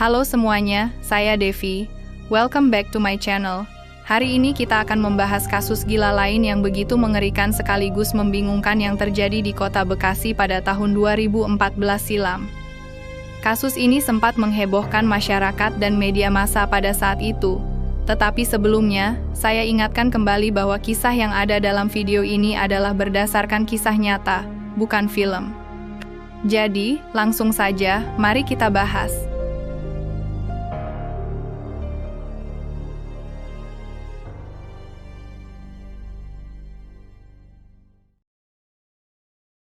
Halo semuanya, saya Devi. Welcome back to my channel. Hari ini kita akan membahas kasus gila lain yang begitu mengerikan sekaligus membingungkan yang terjadi di kota Bekasi pada tahun 2014 silam. Kasus ini sempat menghebohkan masyarakat dan media massa pada saat itu. Tetapi sebelumnya, saya ingatkan kembali bahwa kisah yang ada dalam video ini adalah berdasarkan kisah nyata, bukan film. Jadi, langsung saja, mari kita bahas.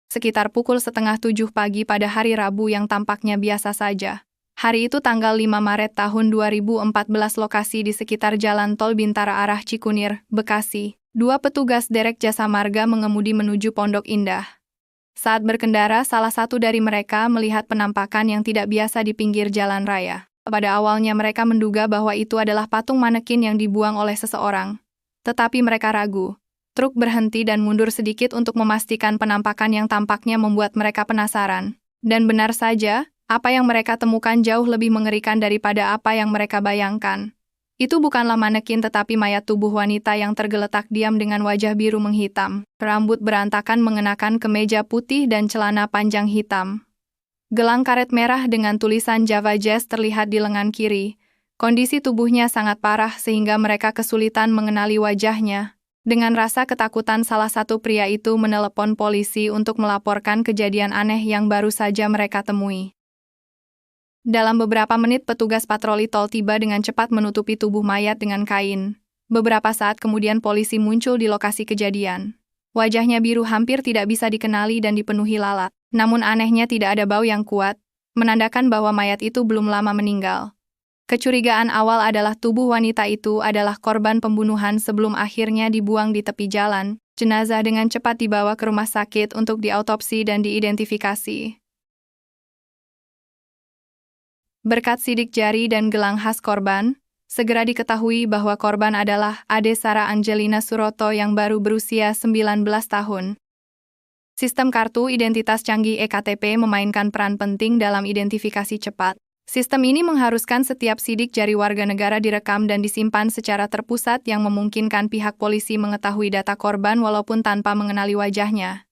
Sekitar pukul 6:30 pagi pada hari Rabu yang tampaknya biasa saja. Hari itu tanggal 5 Maret tahun 2014 lokasi di sekitar Jalan Tol Bintara arah Cikunir, Bekasi. Dua petugas derek jasa marga mengemudi menuju Pondok Indah. Saat berkendara, salah satu dari mereka melihat penampakan yang tidak biasa di pinggir jalan raya. Pada awalnya mereka menduga bahwa itu adalah patung manekin yang dibuang oleh seseorang. Tetapi mereka ragu. Truk berhenti dan mundur sedikit untuk memastikan penampakan yang tampaknya membuat mereka penasaran. Dan benar saja, apa yang mereka temukan jauh lebih mengerikan daripada apa yang mereka bayangkan. Itu bukanlah manekin tetapi mayat tubuh wanita yang tergeletak diam dengan wajah biru menghitam, rambut berantakan mengenakan kemeja putih dan celana panjang hitam. Gelang karet merah dengan tulisan Java Jazz terlihat di lengan kiri. Kondisi tubuhnya sangat parah sehingga mereka kesulitan mengenali wajahnya. Dengan rasa ketakutan salah satu pria itu menelepon polisi untuk melaporkan kejadian aneh yang baru saja mereka temui. Dalam beberapa menit petugas patroli tol tiba dengan cepat menutupi tubuh mayat dengan kain. Beberapa saat kemudian polisi muncul di lokasi kejadian. Wajahnya biru hampir tidak bisa dikenali dan dipenuhi lalat. Namun anehnya tidak ada bau yang kuat, menandakan bahwa mayat itu belum lama meninggal. Kecurigaan awal adalah tubuh wanita itu adalah korban pembunuhan sebelum akhirnya dibuang di tepi jalan. Jenazah dengan cepat dibawa ke rumah sakit untuk diautopsi dan diidentifikasi. Berkat sidik jari dan gelang khas korban, segera diketahui bahwa korban adalah Ade Sarah Angelina Suroto yang baru berusia 19 tahun. Sistem kartu identitas canggih EKTP memainkan peran penting dalam identifikasi cepat. Sistem ini mengharuskan setiap sidik jari warga negara direkam dan disimpan secara terpusat yang memungkinkan pihak polisi mengetahui data korban walaupun tanpa mengenali wajahnya.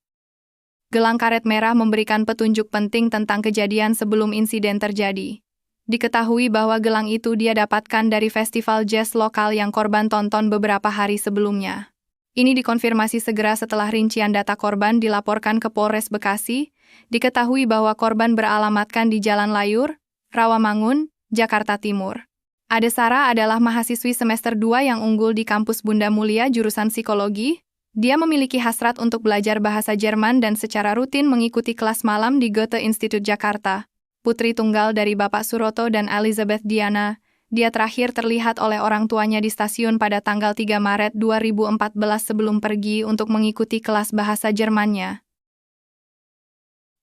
Gelang karet merah memberikan petunjuk penting tentang kejadian sebelum insiden terjadi. Diketahui bahwa gelang itu dia dapatkan dari festival jazz lokal yang korban tonton beberapa hari sebelumnya. Ini dikonfirmasi segera setelah rincian data korban dilaporkan ke Polres Bekasi. Diketahui bahwa korban beralamatkan di Jalan Layur, Rawamangun, Jakarta Timur. Ade Sarah adalah mahasiswi semester 2 yang unggul di kampus Bunda Mulia jurusan psikologi. Dia memiliki hasrat untuk belajar bahasa Jerman dan secara rutin mengikuti kelas malam di Goethe Institut Jakarta. Putri tunggal dari Bapak Suroto dan Elizabeth Diana, dia terakhir terlihat oleh orang tuanya di stasiun pada tanggal 3 Maret 2014 sebelum pergi untuk mengikuti kelas bahasa Jermannya.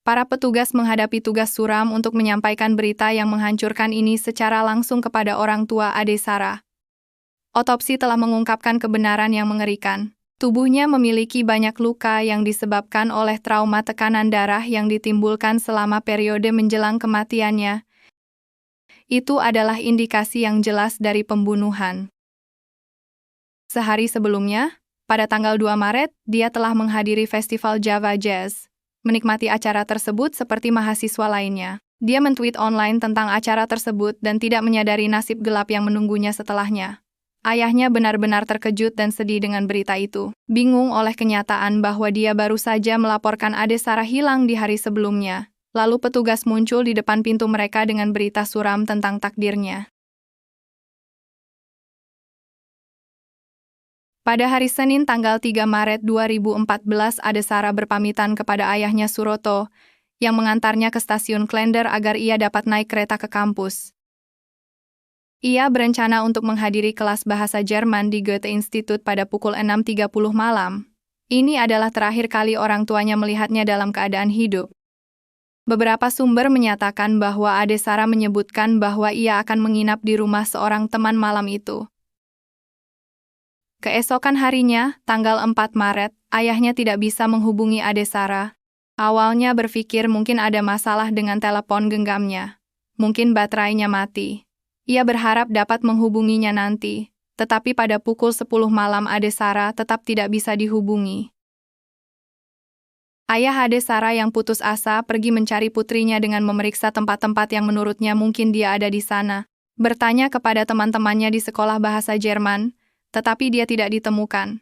Para petugas menghadapi tugas suram untuk menyampaikan berita yang menghancurkan ini secara langsung kepada orang tua Ade Sarah. Otopsi telah mengungkapkan kebenaran yang mengerikan. Tubuhnya memiliki banyak luka yang disebabkan oleh trauma tekanan darah yang ditimbulkan selama periode menjelang kematiannya. Itu adalah indikasi yang jelas dari pembunuhan. Sehari sebelumnya, pada tanggal 2 Maret, dia telah menghadiri festival Java Jazz. Menikmati acara tersebut seperti mahasiswa lainnya. Dia men-tweet online tentang acara tersebut dan tidak menyadari nasib gelap yang menunggunya setelahnya. Ayahnya benar-benar terkejut dan sedih dengan berita itu. Bingung oleh kenyataan bahwa dia baru saja melaporkan Ade Sarah hilang di hari sebelumnya. Lalu petugas muncul di depan pintu mereka dengan berita suram tentang takdirnya. Pada hari Senin tanggal 3 Maret 2014, Ade Sarah berpamitan kepada ayahnya Suroto, yang mengantarnya ke stasiun Klender agar ia dapat naik kereta ke kampus. Ia berencana untuk menghadiri kelas bahasa Jerman di Goethe Institut pada pukul 6.30 malam. Ini adalah terakhir kali orang tuanya melihatnya dalam keadaan hidup. Beberapa sumber menyatakan bahwa Ade Sarah menyebutkan bahwa ia akan menginap di rumah seorang teman malam itu. Keesokan harinya, tanggal 4 Maret, ayahnya tidak bisa menghubungi Ade Sarah. Awalnya berpikir mungkin ada masalah dengan telepon genggamnya. Mungkin baterainya mati. Ia berharap dapat menghubunginya nanti, tetapi pada pukul 10 malam Ade Sarah tetap tidak bisa dihubungi. Ayah Ade Sarah yang putus asa pergi mencari putrinya dengan memeriksa tempat-tempat yang menurutnya mungkin dia ada di sana. Bertanya kepada teman-temannya di sekolah bahasa Jerman, tetapi dia tidak ditemukan.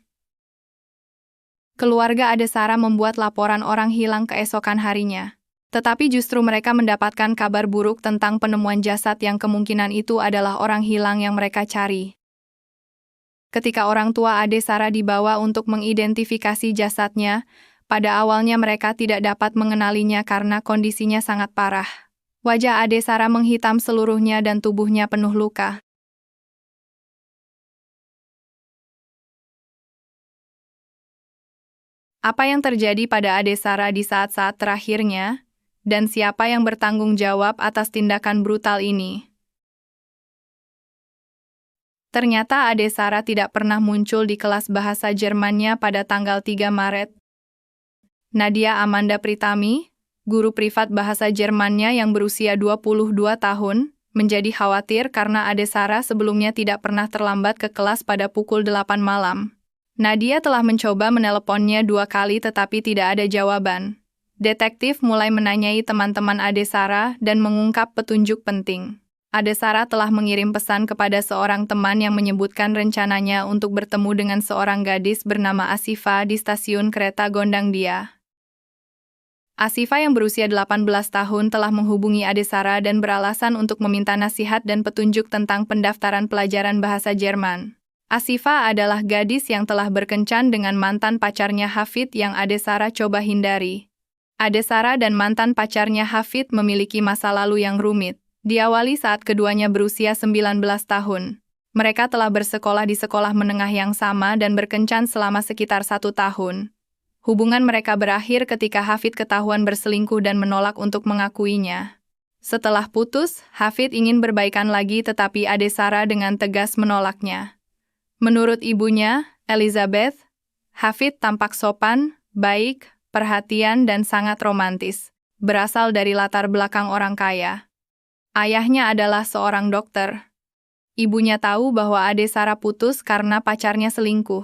Keluarga Ade Sarah membuat laporan orang hilang keesokan harinya. Tetapi justru mereka mendapatkan kabar buruk tentang penemuan jasad yang kemungkinan itu adalah orang hilang yang mereka cari. Ketika orang tua Ade Sarah dibawa untuk mengidentifikasi jasadnya, pada awalnya mereka tidak dapat mengenalinya karena kondisinya sangat parah. Wajah Ade Sarah menghitam seluruhnya dan tubuhnya penuh luka. Apa yang terjadi pada Ade Sarah di saat-saat terakhirnya? Dan siapa yang bertanggung jawab atas tindakan brutal ini? Ternyata Ade Sarah tidak pernah muncul di kelas bahasa Jermannya pada tanggal 3 Maret. Nadia Amanda Pritami, guru privat bahasa Jermannya yang berusia 22 tahun, menjadi khawatir karena Ade Sarah sebelumnya tidak pernah terlambat ke kelas pada pukul 8 malam. Nadia telah mencoba meneleponnya 2 kali tetapi tidak ada jawaban. Detektif mulai menanyai teman-teman Ade Sarah dan mengungkap petunjuk penting. Ade Sarah telah mengirim pesan kepada seorang teman yang menyebutkan rencananya untuk bertemu dengan seorang gadis bernama Asifa di stasiun kereta Gondangdia. Asifa yang berusia 18 tahun telah menghubungi Ade Sarah dan beralasan untuk meminta nasihat dan petunjuk tentang pendaftaran pelajaran bahasa Jerman. Asifa adalah gadis yang telah berkencan dengan mantan pacarnya Hafid yang Ade Sarah coba hindari. Ade Sarah dan mantan pacarnya Hafid memiliki masa lalu yang rumit. Diawali saat keduanya berusia 19 tahun. Mereka telah bersekolah di sekolah menengah yang sama dan berkencan selama sekitar 1 tahun. Hubungan mereka berakhir ketika Hafid ketahuan berselingkuh dan menolak untuk mengakuinya. Setelah putus, Hafid ingin berbaikan lagi tetapi Ade Sarah dengan tegas menolaknya. Menurut ibunya, Elizabeth, Hafid tampak sopan, baik, perhatian dan sangat romantis. Berasal dari latar belakang orang kaya. Ayahnya adalah seorang dokter. Ibunya tahu bahwa Ade Sarah putus karena pacarnya selingkuh.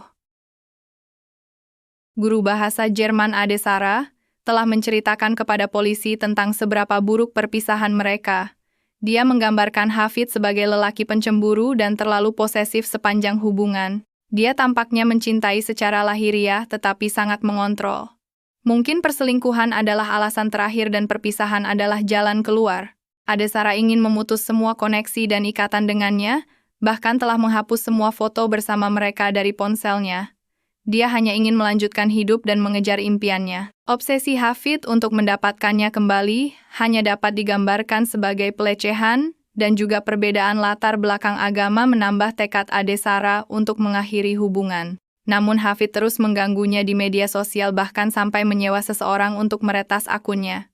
Guru bahasa Jerman Ade Sarah telah menceritakan kepada polisi tentang seberapa buruk perpisahan mereka. Dia menggambarkan Hafid sebagai lelaki pencemburu dan terlalu posesif sepanjang hubungan. Dia tampaknya mencintai secara lahiriah tetapi sangat mengontrol. Mungkin perselingkuhan adalah alasan terakhir dan perpisahan adalah jalan keluar. Ade Sarah ingin memutus semua koneksi dan ikatan dengannya, bahkan telah menghapus semua foto bersama mereka dari ponselnya. Dia hanya ingin melanjutkan hidup dan mengejar impiannya. Obsesi Hafid untuk mendapatkannya kembali hanya dapat digambarkan sebagai pelecehan, dan juga perbedaan latar belakang agama menambah tekad Ade Sarah untuk mengakhiri hubungan. Namun Hafid terus mengganggunya di media sosial bahkan sampai menyewa seseorang untuk meretas akunnya.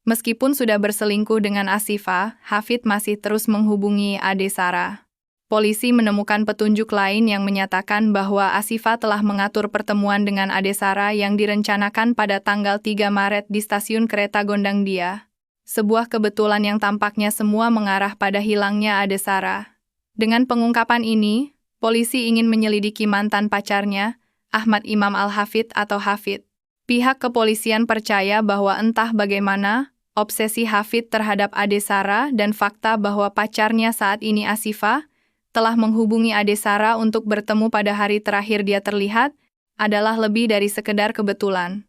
Meskipun sudah berselingkuh dengan Asifa, Hafid masih terus menghubungi Ade Sarah. Polisi menemukan petunjuk lain yang menyatakan bahwa Asifa telah mengatur pertemuan dengan Ade Sarah yang direncanakan pada tanggal 3 Maret di stasiun kereta Gondangdia. Sebuah kebetulan yang tampaknya semua mengarah pada hilangnya Ade Sarah. Dengan pengungkapan ini, polisi ingin menyelidiki mantan pacarnya, Ahmad Imam Al-Hafid atau Hafid. Pihak kepolisian percaya bahwa entah bagaimana, obsesi Hafid terhadap Ade Sarah dan fakta bahwa pacarnya saat ini Asifa telah menghubungi Ade Sarah untuk bertemu pada hari terakhir dia terlihat, adalah lebih dari sekedar kebetulan.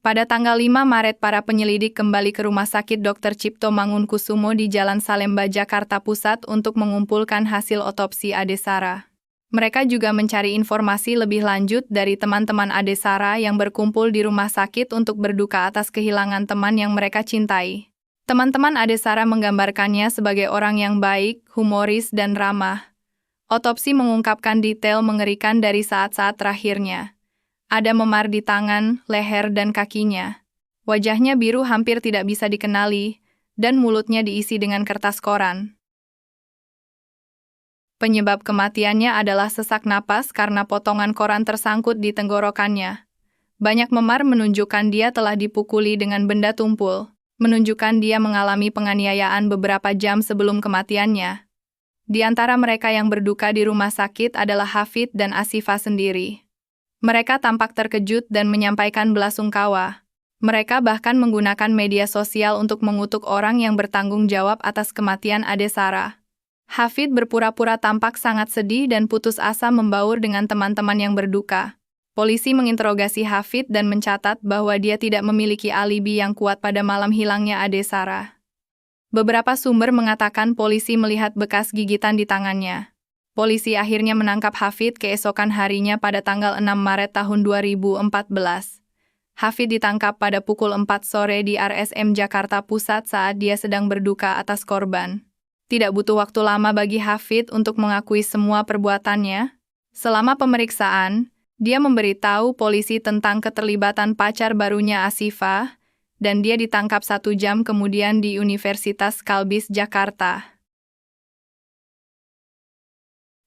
Pada tanggal 5 Maret, para penyelidik kembali ke Rumah Sakit Dr. Cipto Mangunkusumo di Jalan Salemba, Jakarta Pusat untuk mengumpulkan hasil otopsi Ade Sarah. Mereka juga mencari informasi lebih lanjut dari teman-teman Ade Sarah yang berkumpul di rumah sakit untuk berduka atas kehilangan teman yang mereka cintai. Teman-teman Ade Sarah menggambarkannya sebagai orang yang baik, humoris, dan ramah. Otopsi mengungkapkan detail mengerikan dari saat-saat terakhirnya. Ada memar di tangan, leher, dan kakinya. Wajahnya biru hampir tidak bisa dikenali, dan mulutnya diisi dengan kertas koran. Penyebab kematiannya adalah sesak napas karena potongan koran tersangkut di tenggorokannya. Banyak memar menunjukkan dia telah dipukuli dengan benda tumpul, menunjukkan dia mengalami penganiayaan beberapa jam sebelum kematiannya. Di antara mereka yang berduka di rumah sakit adalah Hafid dan Asifah sendiri. Mereka tampak terkejut dan menyampaikan belasungkawa. Mereka bahkan menggunakan media sosial untuk mengutuk orang yang bertanggung jawab atas kematian Ade Sarah. Hafid berpura-pura tampak sangat sedih dan putus asa membaur dengan teman-teman yang berduka. Polisi menginterogasi Hafid dan mencatat bahwa dia tidak memiliki alibi yang kuat pada malam hilangnya Ade Sarah. Beberapa sumber mengatakan polisi melihat bekas gigitan di tangannya. Polisi akhirnya menangkap Hafid keesokan harinya pada tanggal 6 Maret tahun 2014. Hafid ditangkap pada pukul 4 sore di RSM Jakarta Pusat saat dia sedang berduka atas korban. Tidak butuh waktu lama bagi Hafid untuk mengakui semua perbuatannya. Selama pemeriksaan, dia memberitahu polisi tentang keterlibatan pacar barunya Asifah, dan dia ditangkap 1 jam kemudian di Universitas Kalbis Jakarta.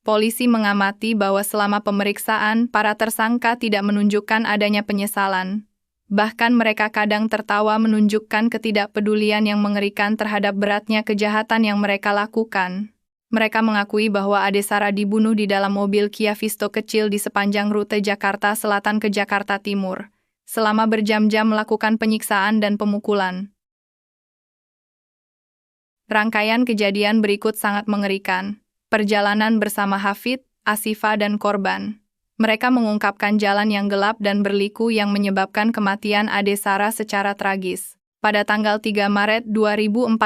Polisi mengamati bahwa selama pemeriksaan, para tersangka tidak menunjukkan adanya penyesalan. Bahkan mereka kadang tertawa menunjukkan ketidakpedulian yang mengerikan terhadap beratnya kejahatan yang mereka lakukan. Mereka mengakui bahwa Ade Sarah dibunuh di dalam mobil Kia Visto kecil di sepanjang rute Jakarta Selatan ke Jakarta Timur, selama berjam-jam melakukan penyiksaan dan pemukulan. Rangkaian kejadian berikut sangat mengerikan. Perjalanan bersama Hafid, Asifah, dan korban. Mereka mengungkapkan jalan yang gelap dan berliku yang menyebabkan kematian Ade Sarah secara tragis. Pada tanggal 3 Maret 2014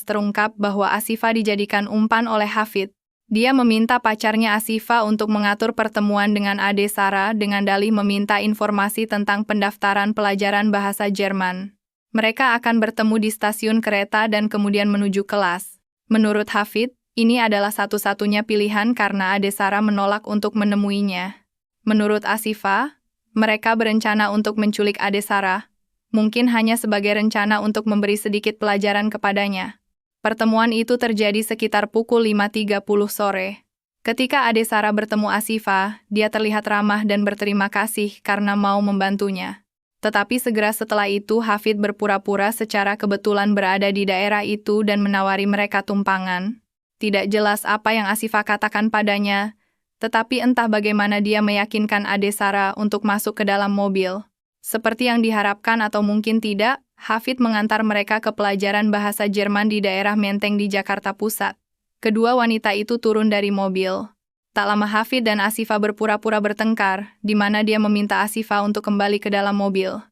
terungkap bahwa Asifah dijadikan umpan oleh Hafid. Dia meminta pacarnya Asifah untuk mengatur pertemuan dengan Ade Sarah dengan dalih meminta informasi tentang pendaftaran pelajaran bahasa Jerman. Mereka akan bertemu di stasiun kereta dan kemudian menuju kelas. Menurut Hafid, ini adalah satu-satunya pilihan karena Ade Sarah menolak untuk menemuinya. Menurut Asifah, mereka berencana untuk menculik Ade Sarah, mungkin hanya sebagai rencana untuk memberi sedikit pelajaran kepadanya. Pertemuan itu terjadi sekitar pukul 5.30 sore. Ketika Ade Sarah bertemu Asifah, dia terlihat ramah dan berterima kasih karena mau membantunya. Tetapi segera setelah itu Hafid berpura-pura secara kebetulan berada di daerah itu dan menawari mereka tumpangan. Tidak jelas apa yang Asifah katakan padanya, tetapi entah bagaimana dia meyakinkan Ade Sarah untuk masuk ke dalam mobil. Seperti yang diharapkan atau mungkin tidak, Hafid mengantar mereka ke pelajaran bahasa Jerman di daerah Menteng di Jakarta Pusat. Kedua wanita itu turun dari mobil. Tak lama Hafid dan Asifah berpura-pura bertengkar, di mana dia meminta Asifah untuk kembali ke dalam mobil.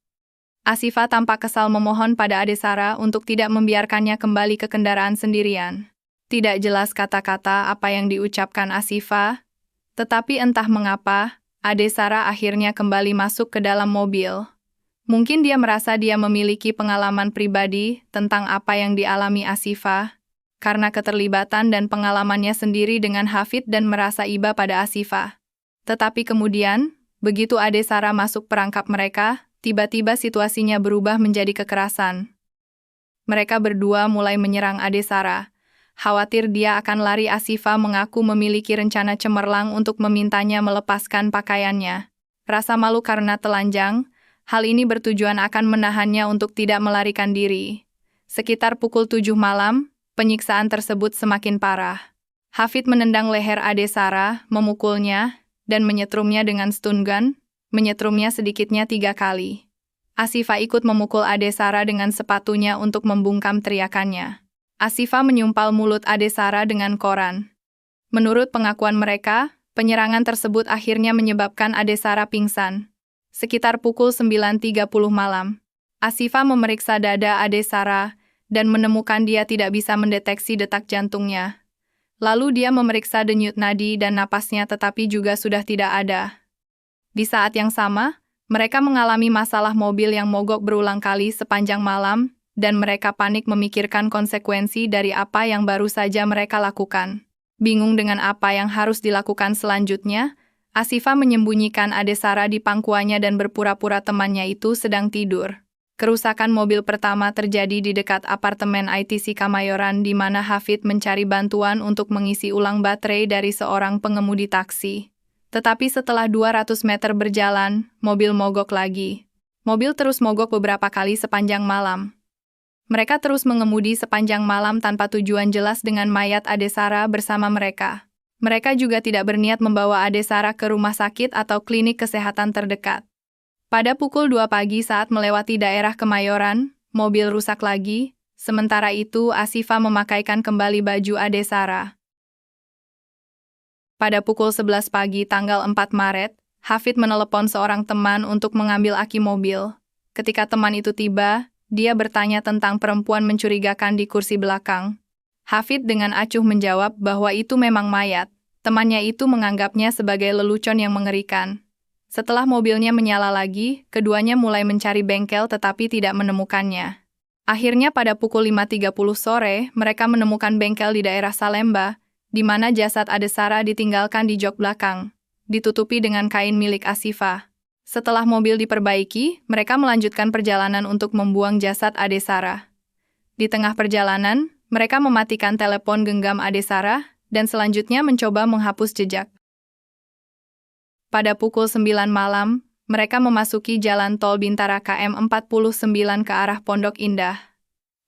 Asifah tampak kesal memohon pada Ade Sarah untuk tidak membiarkannya kembali ke kendaraan sendirian. Tidak jelas kata-kata apa yang diucapkan Asifah, tetapi entah mengapa, Ade Sarah akhirnya kembali masuk ke dalam mobil. Mungkin dia merasa dia memiliki pengalaman pribadi tentang apa yang dialami Asifah, karena keterlibatan dan pengalamannya sendiri dengan Hafid dan merasa iba pada Asifah. Tetapi kemudian, begitu Ade Sarah masuk perangkap mereka, tiba-tiba situasinya berubah menjadi kekerasan. Mereka berdua mulai menyerang Ade Sarah. Khawatir dia akan lari, Asifah mengaku memiliki rencana cemerlang untuk memintanya melepaskan pakaiannya. Rasa malu karena telanjang, hal ini bertujuan akan menahannya untuk tidak melarikan diri. Sekitar pukul 7 malam, penyiksaan tersebut semakin parah. Hafid menendang leher Ade Sarah, memukulnya, dan menyetrumnya dengan stun gun, menyetrumnya sedikitnya 3 kali. Asifah ikut memukul Ade Sarah dengan sepatunya untuk membungkam teriakannya. Asifah menyumpal mulut Ade Sarah dengan koran. Menurut pengakuan mereka, penyerangan tersebut akhirnya menyebabkan Ade Sarah pingsan. Sekitar pukul 9.30 malam, Asifah memeriksa dada Ade Sarah dan menemukan dia tidak bisa mendeteksi detak jantungnya. Lalu dia memeriksa denyut nadi dan napasnya tetapi juga sudah tidak ada. Di saat yang sama, mereka mengalami masalah mobil yang mogok berulang kali sepanjang malam, dan mereka panik memikirkan konsekuensi dari apa yang baru saja mereka lakukan. Bingung dengan apa yang harus dilakukan selanjutnya, Asifah menyembunyikan Ade Sarah di pangkuannya dan berpura-pura temannya itu sedang tidur. Kerusakan mobil pertama terjadi di dekat apartemen ITC Kamayoran di mana Hafid mencari bantuan untuk mengisi ulang baterai dari seorang pengemudi taksi. Tetapi setelah 200 meter berjalan, mobil mogok lagi. Mobil terus mogok beberapa kali sepanjang malam. Mereka terus mengemudi sepanjang malam tanpa tujuan jelas dengan mayat Ade Sara bersama mereka. Mereka juga tidak berniat membawa Ade Sara ke rumah sakit atau klinik kesehatan terdekat. Pada pukul 2 pagi saat melewati daerah Kemayoran, mobil rusak lagi. Sementara itu, Asifa memakaikan kembali baju Ade Sara. Pada pukul 11 pagi tanggal 4 Maret, Hafid menelepon seorang teman untuk mengambil aki mobil. Ketika teman itu tiba, dia bertanya tentang perempuan mencurigakan di kursi belakang. Hafid dengan acuh menjawab bahwa itu memang mayat. Temannya itu menganggapnya sebagai lelucon yang mengerikan. Setelah mobilnya menyala lagi, keduanya mulai mencari bengkel tetapi tidak menemukannya. Akhirnya pada pukul 5.30 sore, mereka menemukan bengkel di daerah Salemba, di mana jasad Ade Sara ditinggalkan di jok belakang, ditutupi dengan kain milik Asifa. Setelah mobil diperbaiki, mereka melanjutkan perjalanan untuk membuang jasad Ade Sara. Di tengah perjalanan, mereka mematikan telepon genggam Ade Sara dan selanjutnya mencoba menghapus jejak. Pada pukul 9 malam, mereka memasuki jalan tol Bintara KM 49 ke arah Pondok Indah.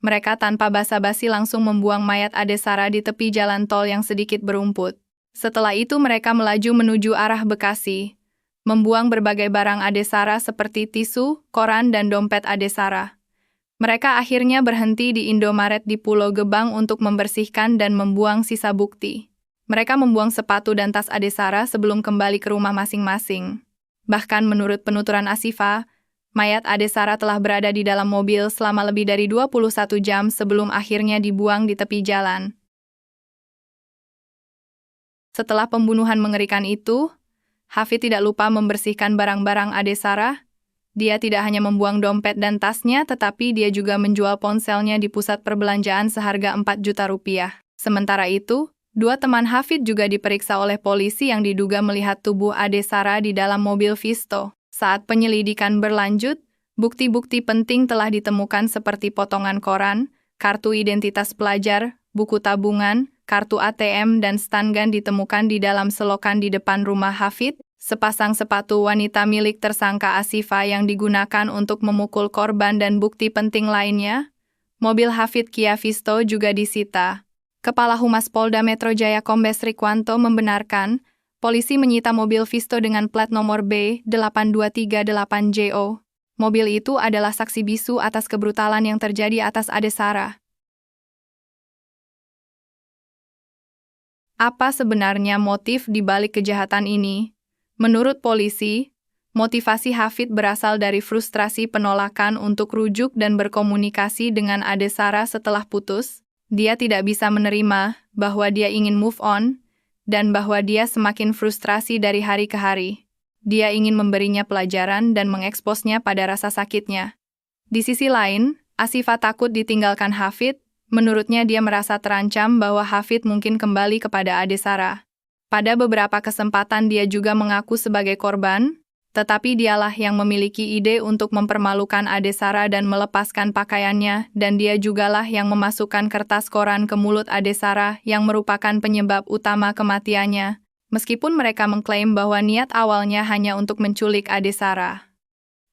Mereka tanpa basa-basi langsung membuang mayat Ade Sara di tepi jalan tol yang sedikit berumput. Setelah itu mereka melaju menuju arah Bekasi, membuang berbagai barang Ade Sara seperti tisu, koran, dan dompet Ade Sara. Mereka akhirnya berhenti di Indomaret di Pulau Gebang untuk membersihkan dan membuang sisa bukti. Mereka membuang sepatu dan tas Ade Sara sebelum kembali ke rumah masing-masing. Bahkan menurut penuturan Asifa, mayat Ade Sara telah berada di dalam mobil selama lebih dari 21 jam sebelum akhirnya dibuang di tepi jalan. Setelah pembunuhan mengerikan itu, Hafid tidak lupa membersihkan barang-barang Ade Sara. Dia tidak hanya membuang dompet dan tasnya, tetapi dia juga menjual ponselnya di pusat perbelanjaan seharga 4 juta rupiah. Sementara itu, dua teman Hafid juga diperiksa oleh polisi yang diduga melihat tubuh Ade Sara di dalam mobil Visto. Saat penyelidikan berlanjut, bukti-bukti penting telah ditemukan seperti potongan koran, kartu identitas pelajar, buku tabungan, kartu ATM dan stangan ditemukan di dalam selokan di depan rumah Hafid, sepasang sepatu wanita milik tersangka Asifa yang digunakan untuk memukul korban dan bukti penting lainnya. Mobil Hafid Kia Visto juga disita. Kepala Humas Polda Metro Jaya Kombes Rikwanto membenarkan, polisi menyita mobil Visto dengan plat nomor B8238JO. Mobil itu adalah saksi bisu atas kebrutalan yang terjadi atas Ade Sara. Apa sebenarnya motif di balik kejahatan ini? Menurut polisi, motivasi Hafid berasal dari frustrasi penolakan untuk rujuk dan berkomunikasi dengan Ade Sara setelah putus. Dia tidak bisa menerima bahwa dia ingin move on, dan bahwa dia semakin frustrasi dari hari ke hari. Dia ingin memberinya pelajaran dan mengeksposnya pada rasa sakitnya. Di sisi lain, Asifa takut ditinggalkan Hafid. Menurutnya dia merasa terancam bahwa Hafid mungkin kembali kepada Ade Sara. Pada beberapa kesempatan dia juga mengaku sebagai korban, tetapi dialah yang memiliki ide untuk mempermalukan Ade Sara dan melepaskan pakaiannya, dan dia jugalah yang memasukkan kertas koran ke mulut Ade Sara yang merupakan penyebab utama kematiannya, meskipun mereka mengklaim bahwa niat awalnya hanya untuk menculik Ade Sara.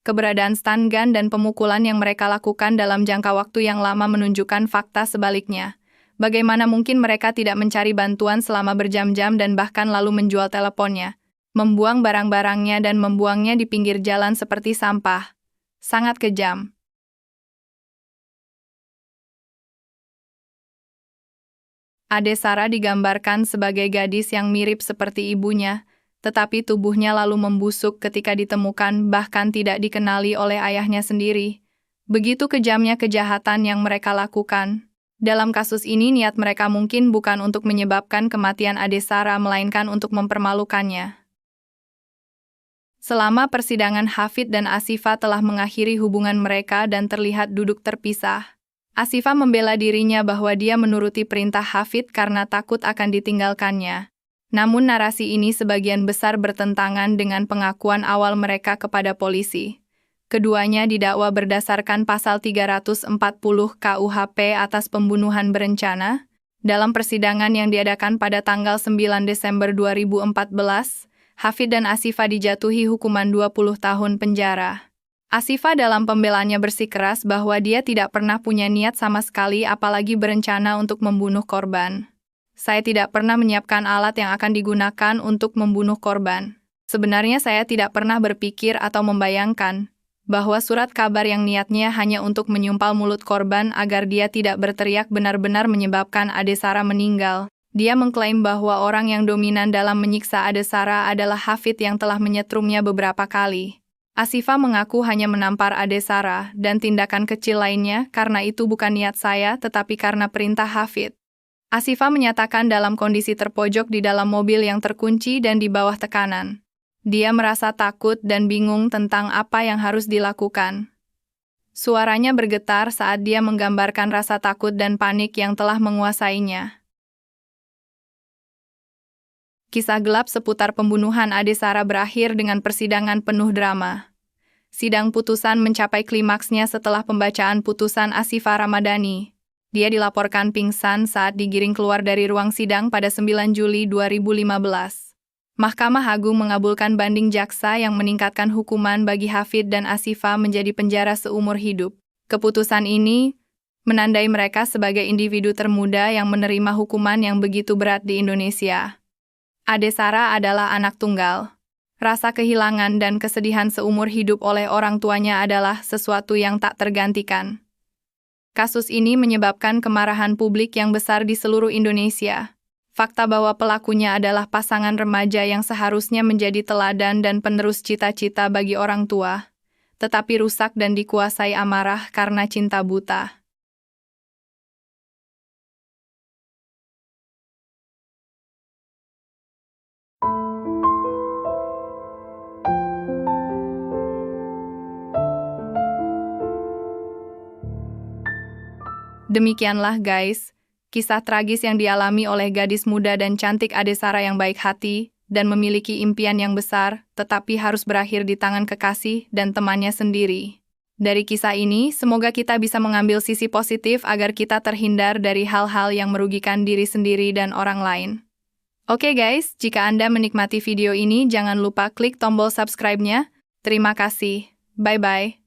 Keberadaan stun gun dan pemukulan yang mereka lakukan dalam jangka waktu yang lama menunjukkan fakta sebaliknya. Bagaimana mungkin mereka tidak mencari bantuan selama berjam-jam dan bahkan lalu menjual teleponnya, membuang barang-barangnya dan membuangnya di pinggir jalan seperti sampah. Sangat kejam. Ade Sara digambarkan sebagai gadis yang mirip seperti ibunya, tetapi tubuhnya lalu membusuk ketika ditemukan bahkan tidak dikenali oleh ayahnya sendiri. Begitu kejamnya kejahatan yang mereka lakukan. Dalam kasus ini niat mereka mungkin bukan untuk menyebabkan kematian Ade Sara melainkan untuk mempermalukannya. Selama persidangan Hafid dan Asifa telah mengakhiri hubungan mereka dan terlihat duduk terpisah. Asifa membela dirinya bahwa dia menuruti perintah Hafid karena takut akan ditinggalkannya. Namun narasi ini sebagian besar bertentangan dengan pengakuan awal mereka kepada polisi. Keduanya didakwa berdasarkan pasal 340 KUHP atas pembunuhan berencana. Dalam persidangan yang diadakan pada tanggal 9 Desember 2014, Hafid dan Asifa dijatuhi hukuman 20 tahun penjara. Asifa dalam pembelaannya bersikeras bahwa dia tidak pernah punya niat sama sekali apalagi berencana untuk membunuh korban. Saya tidak pernah menyiapkan alat yang akan digunakan untuk membunuh korban. Sebenarnya saya tidak pernah berpikir atau membayangkan bahwa surat kabar yang niatnya hanya untuk menyumpal mulut korban agar dia tidak berteriak benar-benar menyebabkan Ade Sarah meninggal. Dia mengklaim bahwa orang yang dominan dalam menyiksa Ade Sarah adalah Hafid yang telah menyetrumnya beberapa kali. Asifa mengaku hanya menampar Ade Sarah dan tindakan kecil lainnya karena itu bukan niat saya tetapi karena perintah Hafid. Asifa menyatakan dalam kondisi terpojok di dalam mobil yang terkunci dan di bawah tekanan. Dia merasa takut dan bingung tentang apa yang harus dilakukan. Suaranya bergetar saat dia menggambarkan rasa takut dan panik yang telah menguasainya. Kisah gelap seputar pembunuhan Ade Sarah berakhir dengan persidangan penuh drama. Sidang putusan mencapai klimaksnya setelah pembacaan putusan Asifa Ramadhani. Dia dilaporkan pingsan saat digiring keluar dari ruang sidang pada 9 Juli 2015. Mahkamah Agung mengabulkan banding jaksa yang meningkatkan hukuman bagi Hafid dan Asifa menjadi penjara seumur hidup. Keputusan ini menandai mereka sebagai individu termuda yang menerima hukuman yang begitu berat di Indonesia. Ade Sarah adalah anak tunggal. Rasa kehilangan dan kesedihan seumur hidup oleh orang tuanya adalah sesuatu yang tak tergantikan. Kasus ini menyebabkan kemarahan publik yang besar di seluruh Indonesia. Fakta bahwa pelakunya adalah pasangan remaja yang seharusnya menjadi teladan dan penerus cita-cita bagi orang tua, tetapi rusak dan dikuasai amarah karena cinta buta. Demikianlah guys, kisah tragis yang dialami oleh gadis muda dan cantik Ade Sarah yang baik hati dan memiliki impian yang besar, tetapi harus berakhir di tangan kekasih dan temannya sendiri. Dari kisah ini, semoga kita bisa mengambil sisi positif agar kita terhindar dari hal-hal yang merugikan diri sendiri dan orang lain. Oke guys, jika Anda menikmati video ini, jangan lupa klik tombol subscribe-nya. Terima kasih. Bye-bye.